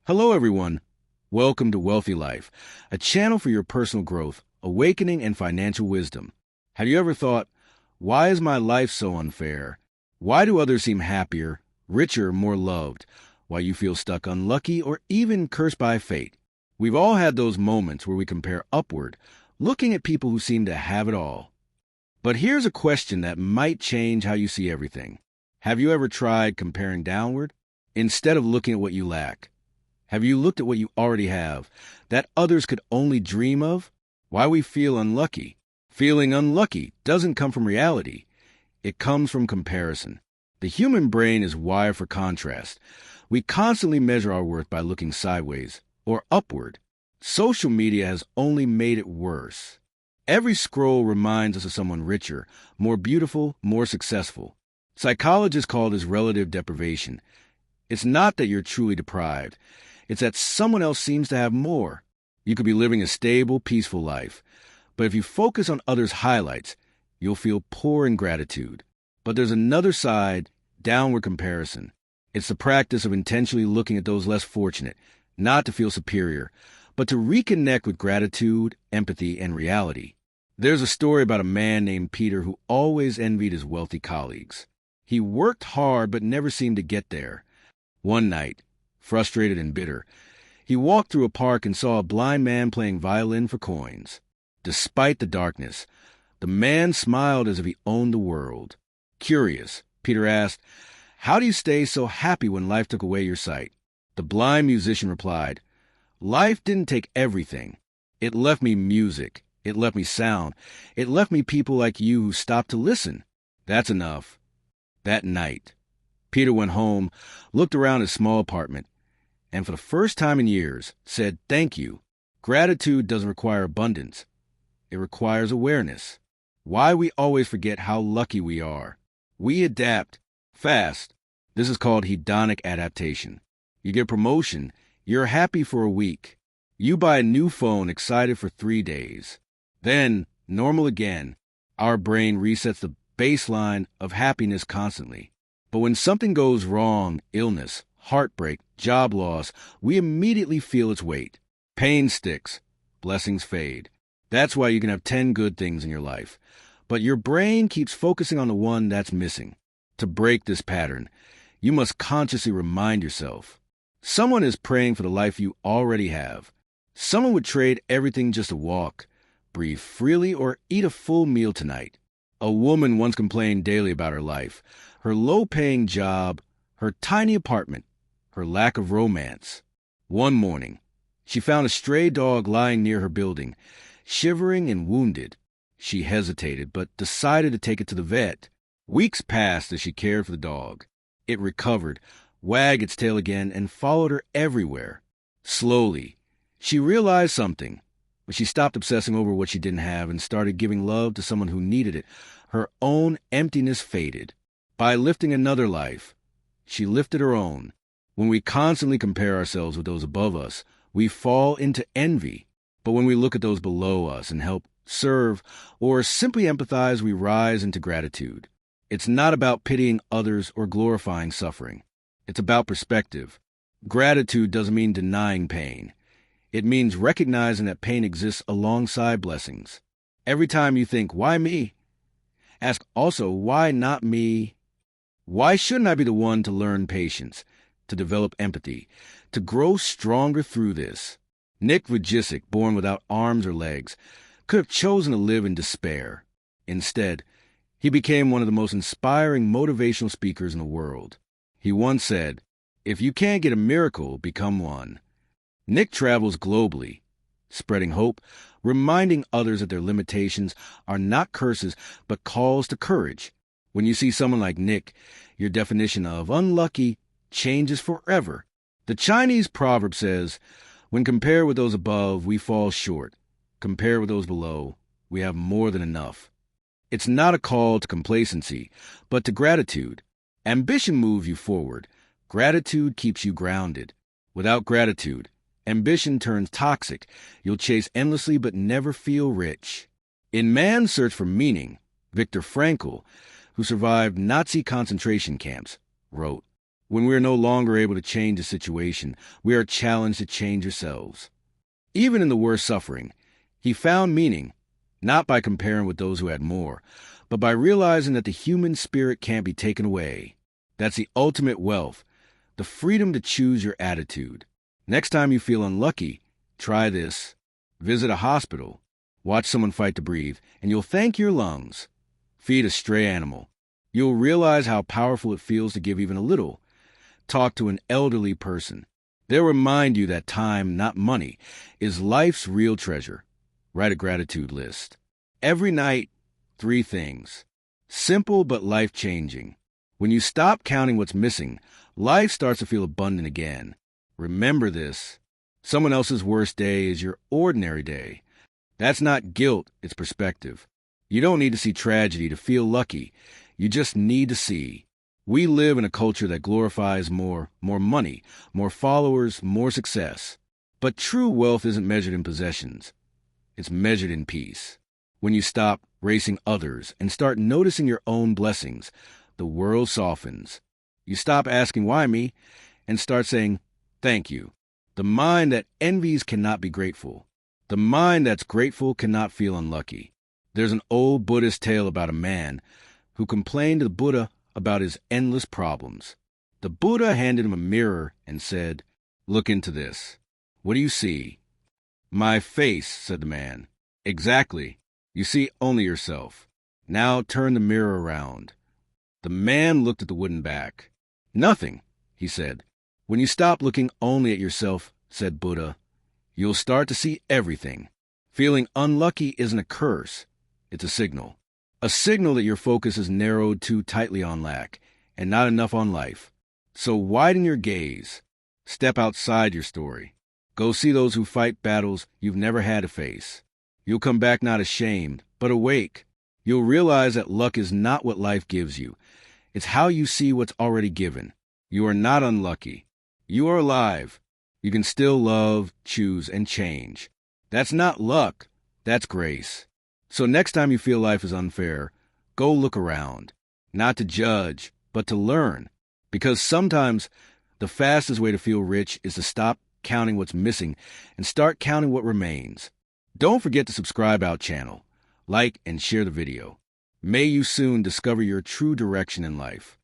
Hello, everyone. Welcome to Wealthy Life, a channel for your personal growth, awakening, and financial wisdom. Have you ever thought, why is my life so unfair? Why do others seem happier, richer, more loved, while you feel stuck, unlucky, or even cursed by fate? We've all had those moments where we compare upward, looking at people who seem to have it all. But here's a question that might change how you see everything. Have you ever tried comparing downward instead of looking at what you lack? Have you looked at what you already have, that others could only dream of? Why we feel unlucky? Feeling unlucky doesn't come from reality. It comes from comparison. The human brain is wired for contrast. We constantly measure our worth by looking sideways or upward. Social media has only made it worse. Every scroll reminds us of someone richer, more beautiful, more successful. Psychologists call this relative deprivation. It's not that you're truly deprived. It's that someone else seems to have more. You could be living a stable, peaceful life. But if you focus on others' highlights, you'll feel poor in gratitude. But there's another side, downward comparison. It's the practice of intentionally looking at those less fortunate, not to feel superior, but to reconnect with gratitude, empathy, and reality. There's a story about a man named Peter who always envied his wealthy colleagues. He worked hard but never seemed to get there. One night, frustrated and bitter, he walked through a park and saw a blind man playing violin for coins. Despite the darkness, the man smiled as if he owned the world. Curious, Peter asked, "How do you stay so happy when life took away your sight?" The blind musician replied, "Life didn't take everything. It left me music. It left me sound. It left me people like you who stopped to listen. That's enough." That night, Peter went home, looked around his small apartment, and for the first time in years, said, "Thank you." Gratitude doesn't require abundance. It requires awareness. Why we always forget how lucky we are. We adapt fast. This is called hedonic adaptation. You get a promotion, you're happy for a week. You buy a new phone, excited for 3 days. Then, normal again. Our brain resets the baseline of happiness constantly. But when something goes wrong, illness, heartbreak, job loss, we immediately feel its weight. Pain sticks, blessings fade. That's why you can have 10 good things in your life. But your brain keeps focusing on the one that's missing. To break this pattern, you must consciously remind yourself. Someone is praying for the life you already have. Someone would trade everything just to walk, breathe freely, or eat a full meal tonight. A woman once complained daily about her life, her low-paying job, her tiny apartment, her lack of romance. One morning, she found a stray dog lying near her building, shivering and wounded. She hesitated, but decided to take it to the vet. Weeks passed as she cared for the dog. It recovered, wagged its tail again, and followed her everywhere. Slowly, she realized something, but she stopped obsessing over what she didn't have and started giving love to someone who needed it. Her own emptiness faded. By lifting another life, she lifted her own. When we constantly compare ourselves with those above us, we fall into envy. But when we look at those below us and help, serve, or simply empathize, we rise into gratitude. It's not about pitying others or glorifying suffering. It's about perspective. Gratitude doesn't mean denying pain. It means recognizing that pain exists alongside blessings. Every time you think, "Why me?" ask also, "Why not me?" Why shouldn't I be the one to learn patience, to develop empathy, to grow stronger through this? Nick Vujicic, born without arms or legs, could have chosen to live in despair. Instead, he became one of the most inspiring motivational speakers in the world. He once said, "If you can't get a miracle, become one." Nick travels globally, spreading hope, reminding others that their limitations are not curses, but calls to courage. When you see someone like Nick, your definition of unlucky changes forever. The Chinese proverb says, "When compared with those above, we fall short. Compared with those below, we have more than enough." It's not a call to complacency, but to gratitude. Ambition moves you forward. Gratitude keeps you grounded. Without gratitude, ambition turns toxic. You'll chase endlessly but never feel rich. In Man's Search for Meaning, Viktor Frankl, who survived Nazi concentration camps, wrote, When we are no longer able to change a situation, we are challenged to change ourselves. Even in the worst suffering, he found meaning, not by comparing with those who had more, but by realizing that the human spirit can't be taken away. That's the ultimate wealth, the freedom to choose your attitude. Next time you feel unlucky, try this. Visit a hospital, watch someone fight to breathe, and you'll thank your lungs. Feed a stray animal. You'll realize how powerful it feels to give even a little. Talk to an elderly person. They'll remind you that time, not money, is life's real treasure. Write a gratitude list. Every night, 3 things. Simple but life-changing. When you stop counting what's missing, life starts to feel abundant again. Remember this. Someone else's worst day is your ordinary day. That's not guilt, it's perspective. You don't need to see tragedy to feel lucky. You just need to see. We live in a culture that glorifies more money, more followers, more success. But true wealth isn't measured in possessions. It's measured in peace. When you stop racing others and start noticing your own blessings, the world softens. You stop asking, why me? And start saying, thank you. The mind that envies cannot be grateful. The mind that's grateful cannot feel unlucky. There's an old Buddhist tale about a man who complained to the Buddha about his endless problems. The Buddha handed him a mirror and said, look into this. What do you see? My face, said the man. Exactly. You see only yourself. Now turn the mirror around. The man looked at the wooden back. Nothing, he said. When you stop looking only at yourself, said Buddha, you'll start to see everything. Feeling unlucky isn't a curse. It's a signal. A signal that your focus is narrowed too tightly on lack and not enough on life. So widen your gaze. Step outside your story. Go see those who fight battles you've never had to face. You'll come back not ashamed, but awake. You'll realize that luck is not what life gives you. It's how you see what's already given. You are not unlucky. You are alive. You can still love, choose, and change. That's not luck. That's grace. So next time you feel life is unfair, go look around. Not to judge, but to learn. Because sometimes the fastest way to feel rich is to stop counting what's missing and start counting what remains. Don't forget to subscribe our channel, like and share the video. May you soon discover your true direction in life.